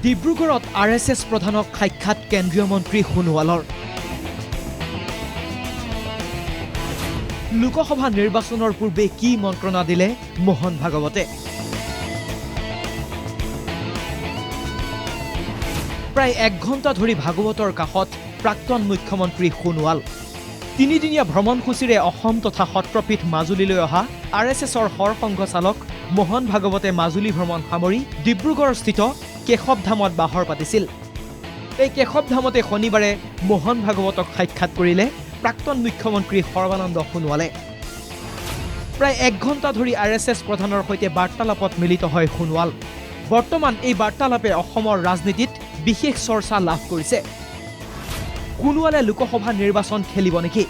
ডিব্ৰুগড়ত RSS প্ৰধানক সাক্ষাৎ কেন্দ্ৰীয় মন্ত্ৰী সোণোৱালৰ। লোকসভা নিৰ্বাচনৰ পূৰ্বে কি মন্ত্ৰণা দিলে মোহন ভাগৱতে? প্ৰায় 1 ঘণ্টা ধৰি ভাগৱতৰ কাষত প্ৰাক্তন মুখ্যমন্ত্ৰী সোণোৱাল। 3দিনীয়া ভ্ৰমণসূচীৰে অসম তথা সত্ৰপীঠ মাজুলীলৈ অহা RSSৰ সৰসংঘ চালক মোহন ভাগৱতে মাজুলী ভ্ৰমণ সামৰি ডিব্ৰুগড়স্থিত কেশৱধামত বাহৰ পাতিছিল। এই কেশৱধামতে শনিবাৰে মোহন ভাগৱতক সাক্ষাৎ কৰিলে প্ৰাক্তন মুখ্যমন্ত্ৰী সৰ্বানন্দ সোণোৱালে। প্ৰায় 1 ঘণ্টা ধৰি RSS প্ৰধানৰ সৈতে বাৰ্তালাপত মিলিত হয় সোণোৱাল। বৰ্তমান এই বাৰ্তালাপে অসমৰ ৰাজনীতিত বিশেষ চৰ্চা লাভ কৰিছে। সোণোৱালে লোকসভা নিৰ্বাচন খেলিব নেকি?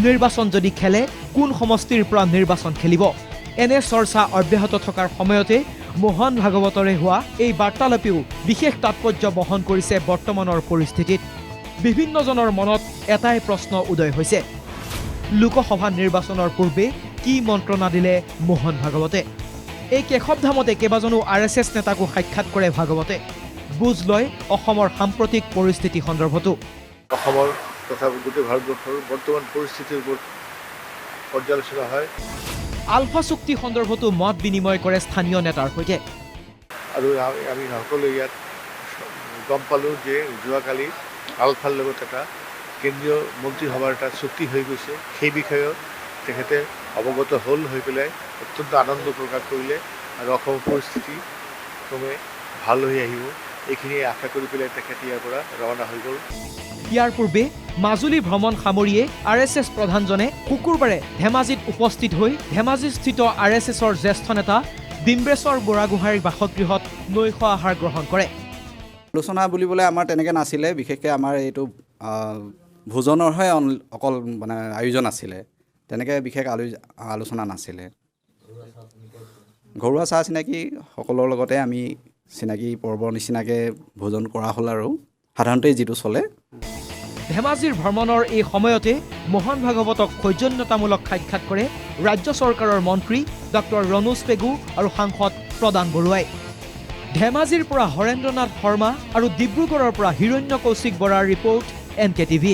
নিৰ্বাচন যদি খেলে কোন সমষ্টিৰ পৰা নিৰ্বাচন খেলিব? এনে চৰ্চা অব্যাহত থকাৰ সময়তে মোহন ভাগৱতৰে হোৱা এই বাৰ্তালাপেও বিশেষ তাৎপৰ্য বহন কৰিছে বৰ্তমানৰ পৰিস্থিতিত। বিভিন্নজনৰ মনত এটাই প্ৰশ্ন উদয় হৈছে, লোকসভা নিৰ্বাচনৰ পূৰ্বে কি মন্ত্ৰণা দিলে মোহন ভাগৱতে? এই কেশৱধামতে কেইবাজনো RSS নেতাকো সাক্ষাৎ কৰে ভাগৱতে। বুজ লয় অসমৰ সাম্প্ৰতিক পৰিস্থিতি সন্দৰ্ভতো। অসমৰ তথা গোটেই ভাৰতবৰ্ষৰ বৰ্তমান পৰিস্থিতিৰ ওপৰত পৰ্যালোচনা হয়। আলফা চুক্তি সন্দৰ্ভতো মত বিনিময় কৰে স্থানীয় নেতাৰ সৈতে। আৰু আমি সকলোৱে ইয়াত গম পালোঁ যে যোৱাকালি আলফাৰ লগত এটা কেন্দ্ৰীয় মন্ত্ৰীসভাৰ এটা চুক্তি হৈ গৈছে। সেই বিষয়েও তেখেতে অৱগত হ'ল, হৈ পেলাই অত্যন্ত আনন্দ প্ৰকাশ কৰিলে আৰু অসমৰ পৰিস্থিতি ক্ৰমে ভাল হৈ আহিব এইখিনি আশা কৰি পেলাই তেখেতে ইয়াৰ পৰা ৰাওনা হৈ গ'ল। ইয়াৰ পূৰ্বে মাজুলী ভ্ৰমণ সামৰিয়ে RSS প্ৰধানজনে শুকুৰবাৰে ধেমাজিত উপস্থিত হৈ ধেমাজিস্থিত RSSৰ জ্যেষ্ঠ নেতা ডিম্বেশ্বৰ বুঢ়াগোহাঁইৰ বাসগৃহত নৈশ আহাৰ গ্ৰহণ কৰে। আলোচনা বুলিবলৈ আমাৰ তেনেকৈ নাছিলে, বিশেষকৈ আমাৰ এইটো ভোজনৰহে অকল মানে আয়োজন আছিলে, তেনেকৈ বিশেষ আলোচনা নাছিলে। ঘৰুৱা চাহ চিনাকি সকলৰ লগতে আমি চিনাকি পৰ্বৰ নিচিনাকৈ ভোজন কৰা হ'ল আৰু সাধাৰণতে যিটো চলে। ধেমাজিৰ ভ্ৰমণৰ এই সময়তে মোহন ভাগৱতক সৌজন্যতামূলক সাক্ষাৎ কৰে ৰাজ্য চৰকাৰৰ মন্ত্ৰী ডক্টৰ ৰণোজ পেগু আৰু সাংসদ প্ৰদান বৰুৱাই। ধেমাজিৰ পৰা হৰেন্দ্ৰনাথ শৰ্মা আৰু ডিব্ৰুগড়ৰ পৰা হিৰণ্য কৌশিক বৰাৰ ৰিপৰ্ট NKTV।